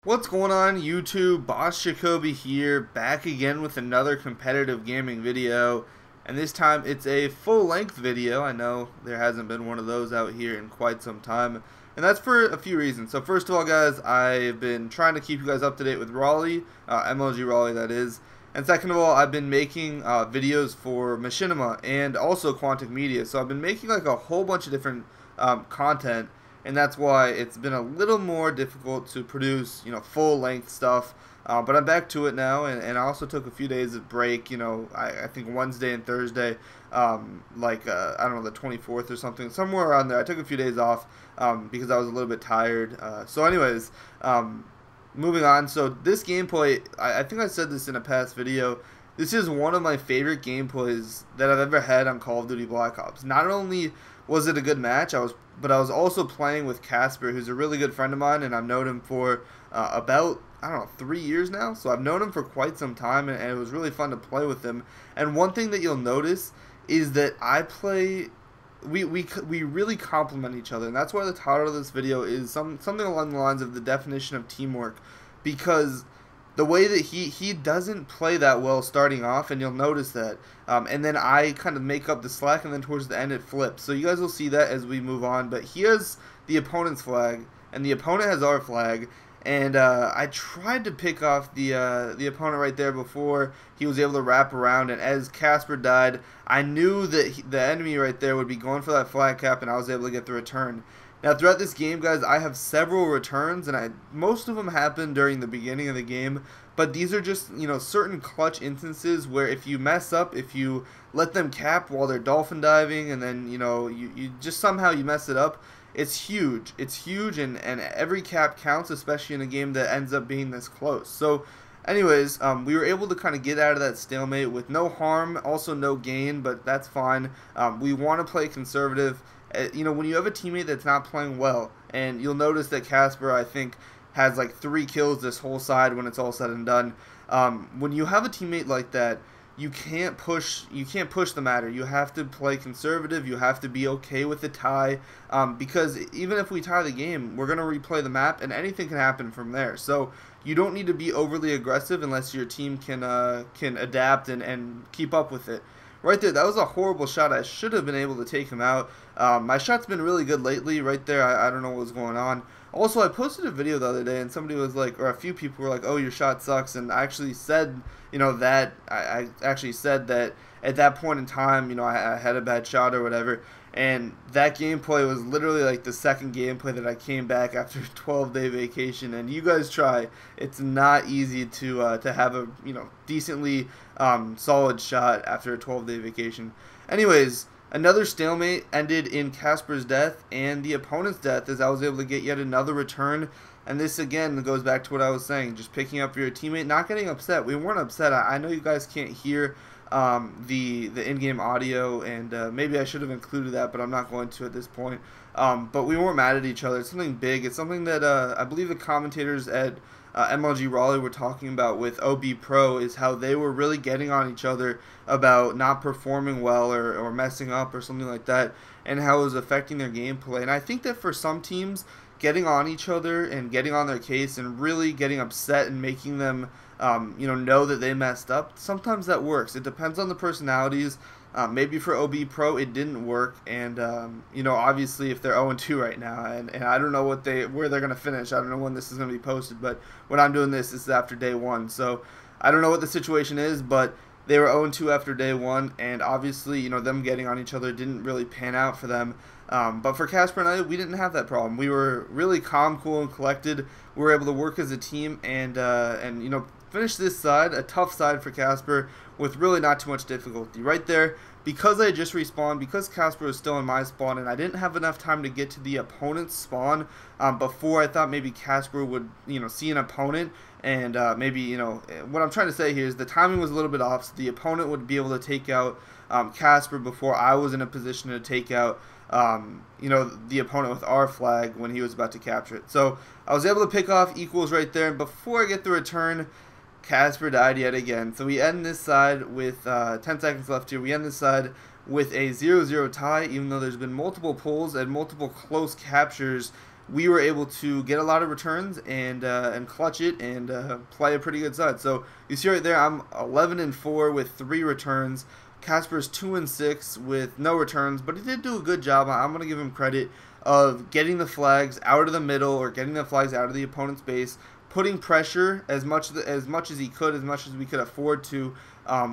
What's going on YouTube? BossJacoby here, back again with another competitive gaming video, and this time it's a full-length video. I know there hasn't been one of those out here in quite some time, and that's for a few reasons. So first of all, guys, I've been trying to keep you guys up to date with Raleigh, MLG Raleigh that is, and second of all, I've been making videos for Machinima and also QUANTIC Media, so I've been making like a whole bunch of different content. And that's why it's been a little more difficult to produce, full-length stuff. But I'm back to it now, and I also took a few days of break. I think Wednesday and Thursday, I don't know, the 24th or something, somewhere around there. I took a few days off because I was a little bit tired. So anyways, moving on. So this gameplay, I think I said this in a past video. This is one of my favorite gameplays that I've ever had on Call of Duty Black Ops. Not only was it a good match, but I was also playing with Casper, who's a really good friend of mine, and I've known him for about, I don't know, 3 years now. So I've known him for quite some time, and it was really fun to play with him. And one thing that you'll notice is that we really complement each other, and that's why the title of this video is something along the lines of the definition of teamwork, because the way that he doesn't play that well starting off, and you'll notice that. And then I kind of make up the slack, and then towards the end it flips. So you guys will see that as we move on. But he has the opponent's flag, and the opponent has our flag. And I tried to pick off the opponent right there before he was able to wrap around. And as Casper died, I knew that the enemy right there would be going for that flag cap, and I was able to get the return. Now, throughout this game, guys, I have several returns, and most of them happen during the beginning of the game, but these are just, certain clutch instances where if you mess up, if you let them cap while they're dolphin diving, and then, you just somehow you mess it up, it's huge. It's huge, and every cap counts, especially in a game that ends up being this close. So, anyways, we were able to kind of get out of that stalemate with no harm, also no gain, but that's fine. We want to play conservative. When you have a teammate that's not playing well, and you'll notice that Casper, I think, has like 3 kills this whole side when it's all said and done. When you have a teammate like that, you can't push the matter. You have to play conservative. You have to be okay with the tie, because even if we tie the game, we're gonna replay the map, and anything can happen from there. So you don't need to be overly aggressive unless your team can adapt and keep up with it. Right there, that was a horrible shot. I should have been able to take him out. My shot's been really good lately. Right there, I don't know what was going on. Also, I posted a video the other day, and somebody was like, or a few people were like, "Oh, your shot sucks," and I actually said, that I actually said that at that point in time, I had a bad shot or whatever. And that gameplay was literally like the second gameplay that I came back after a 12-day vacation. And you guys try. It's not easy to have a decently solid shot after a 12-day vacation. Anyways, another stalemate ended in Casper's death and the opponent's death, as I was able to get yet another return. And this again goes back to what I was saying, just picking up your teammate, not getting upset. We weren't upset. I know you guys can't hear the in-game audio, and maybe I should have included that, but I'm not going to at this point. But we weren't mad at each other. It's something big. It's something that I believe the commentators at MLG Raleigh were talking about with OB Pro, is how they were really getting on each other about not performing well or messing up or something like that, and how it was affecting their gameplay. And I think that for some teams, getting on each other and getting on their case and really getting upset and making them know that they messed up, sometimes that works. It depends on the personalities. Maybe for OB Pro it didn't work, and obviously if they're 0-2 right now, and I don't know where they're gonna finish. I don't know when this is gonna be posted, but when I'm doing this is after day 1, so I don't know what the situation is, but they were 0-2 after day 1, and obviously them getting on each other didn't really pan out for them. But for Casper and I, we didn't have that problem. We were really calm, cool, and collected. We were able to work as a team and finish this side, a tough side for Casper, with really not too much difficulty. Right there, because I just respawned, because Casper was still in my spawn, and I didn't have enough time to get to the opponent's spawn before I thought maybe Casper would, see an opponent, and maybe, what I'm trying to say here is the timing was a little bit off, so the opponent would be able to take out Casper before I was in a position to take out the opponent with our flag when he was about to capture it. So I was able to pick off equals right there, and before I get the return, Casper died yet again. So we end this side with 10 seconds left here. We end this side with a 0-0 tie, even though there's been multiple pulls and multiple close captures we were able to get a lot of returns and clutch it and play a pretty good side. So you see right there, I'm 11-4 with 3 returns. Casper's 2-6 with no returns, but he did do a good job. I'm going to give him credit of getting the flags out of the middle or getting the flags out of the opponent's base, putting pressure as much as he could, as much as we could afford to,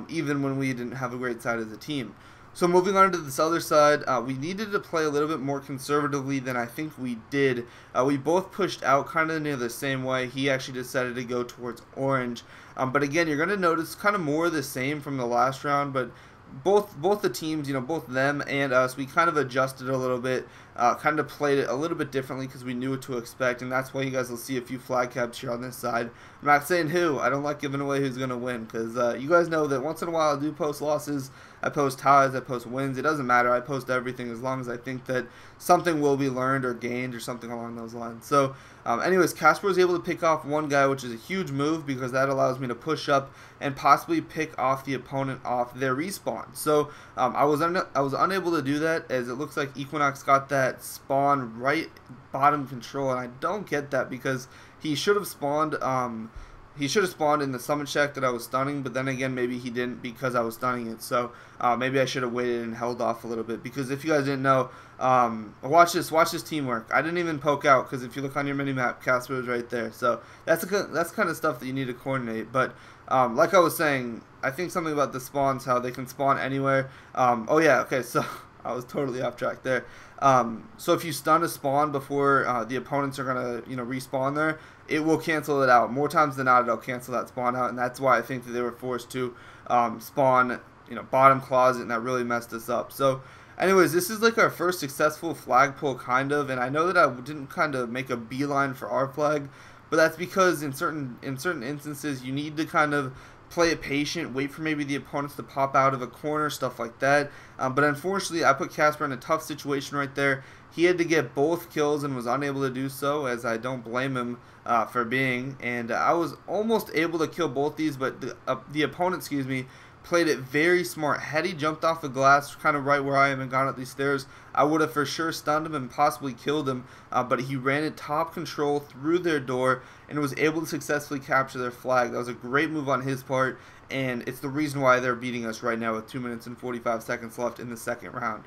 even when we didn't have a great side as a team. So moving on to this other side, we needed to play a little bit more conservatively than I think we did. We both pushed out kind of near the same way. He actually decided to go towards orange. But again, you're going to notice kind of more of the same from the last round, but both the teams, both them and us, we kind of adjusted a little bit, kind of played it a little bit differently because we knew what to expect, and that's why you guys will see a few flag caps here on this side. I'm not saying who. I don't like giving away who's going to win because you guys know that once in a while I do post losses, I post ties, I post wins. It doesn't matter. I post everything as long as I think that something will be learned or gained or something along those lines. So anyways, Casper was able to pick off one guy, which is a huge move because that allows me to push up and possibly pick off the opponent off their respawn. So I was unable to do that, as it looks like Equinox got that spawn right bottom control, and I don't get that because he should have spawned. He should have spawned in the summon shack that I was stunning, but then again, maybe he didn't because I was stunning it. So maybe I should have waited and held off a little bit, because if you guys didn't know, watch this teamwork. I didn't even poke out because if you look on your minimap, Casper is right there. So that's kind of stuff that you need to coordinate. But like I was saying, I think something about the spawns, how they can spawn anywhere. Oh yeah, okay, so I was totally off track there. So if you stun a spawn before the opponents are gonna respawn there, it will cancel it out. More times than not, it'll cancel that spawn out, and that's why I think that they were forced to spawn bottom closet, and that really messed us up. So anyways, this is like our first successful flag pull kind of, and I know that I didn't kind of make a beeline for our flag, but that's because in certain instances you need to kind of play it patient, wait for maybe the opponents to pop out of a corner, stuff like that. But unfortunately, I put Casper in a tough situation right there. He had to get both kills and was unable to do so, as I don't blame him for being. And I was almost able to kill both these, but the opponent, excuse me, played it very smart. Had he jumped off the glass kind of right where I am and gone up these stairs, I would have for sure stunned him and possibly killed him, but he ran it top control through their door and was able to successfully capture their flag. That was a great move on his part, and it's the reason why they're beating us right now with 2 minutes and 45 seconds left in the second round.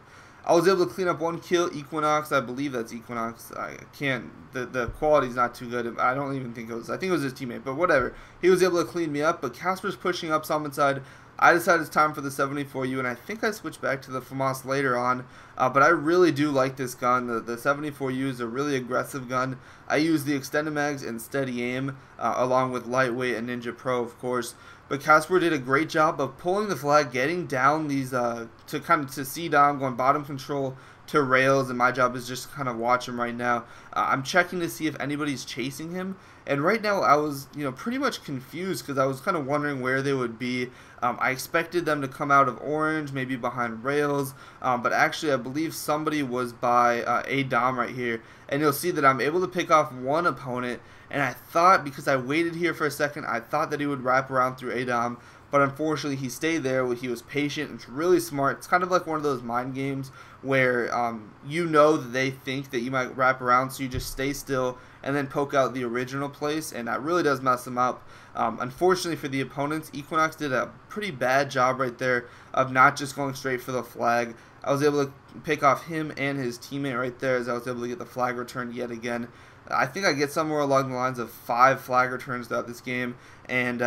I was able to clean up one kill. Equinox, I believe that's Equinox. I can't, the quality's not too good. I don't even think it was, I think it was his teammate, but whatever. He was able to clean me up, but Casper's pushing up summon side. I decided it's time for the 74U, and I think I switched back to the FAMAS later on, but I really do like this gun. The 74U is a really aggressive gun. I use the extended mags and steady aim, along with lightweight and Ninja Pro, of course. But Casper did a great job of pulling the flag, getting down these, to C-Dom, going bottom control to rails, and my job is just kind of watch him right now. I'm checking to see if anybody's chasing him, and right now I was pretty much confused because I was kind of wondering where they would be. I expected them to come out of orange, maybe behind rails, but actually I believe somebody was by A-Dom right here, and you'll see that I'm able to pick off one opponent, and I thought, because I waited here for a second, I thought that he would wrap around through A-Dom, but unfortunately he stayed there. He was patient. It's really smart. It's kind of like one of those mind games where you know that they think that you might wrap around, so you just stay still and then poke out the original place, and that really does mess them up. Unfortunately for the opponents, Equinox did a pretty bad job right there of not just going straight for the flag. I was able to pick off him and his teammate right there, as I was able to get the flag returned yet again. I think I get somewhere along the lines of 5 flag returns throughout this game, and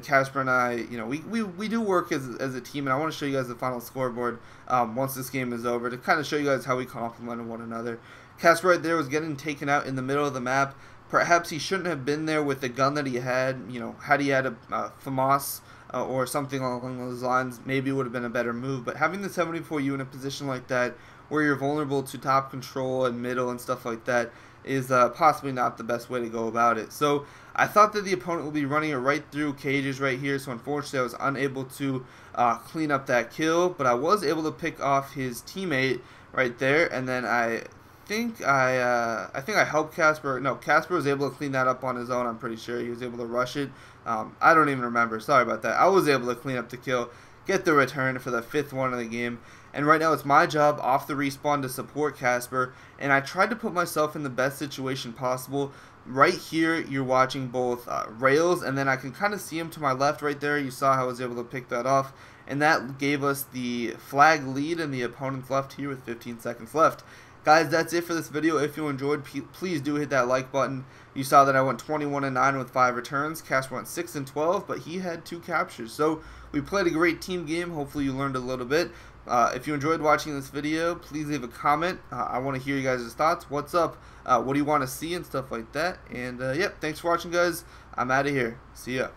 Casper and I, we do work as a team, and I want to show you guys the final scoreboard once this game is over, to kind of show you guys how we complement one another. Casper right there was getting taken out in the middle of the map. Perhaps he shouldn't have been there with the gun that he had. Had he had a FAMAS or something along those lines, maybe it would have been a better move. But having the 74U in a position like that, where you're vulnerable to top control and middle and stuff like that, is possibly not the best way to go about it. So I thought that the opponent would be running it right through cages right here, so unfortunately I was unable to clean up that kill, but I was able to pick off his teammate right there, and then I think I helped Casper. No, Casper was able to clean that up on his own. I'm pretty sure he was able to rush it. I don't even remember. Sorry about that. I was able to clean up the kill, get the return for the 5th one of the game, And right now it's my job off the respawn to support Casper, and I tried to put myself in the best situation possible. Right here you're watching both rails, and then I can kind of see him to my left right there. You saw how I was able to pick that off, and that gave us the flag lead in the opponent's left here with 15 seconds left. Guys, that's it for this video. If you enjoyed, please do hit that like button. You saw that I went 21-9 with 5 returns. Casper went 6-12, but he had 2 captures. So we played a great team game. Hopefully you learned a little bit. If you enjoyed watching this video, please leave a comment. I want to hear you guys' thoughts. What's up? What do you want to see and stuff like that? And yep, thanks for watching, guys. I'm out of here. See ya.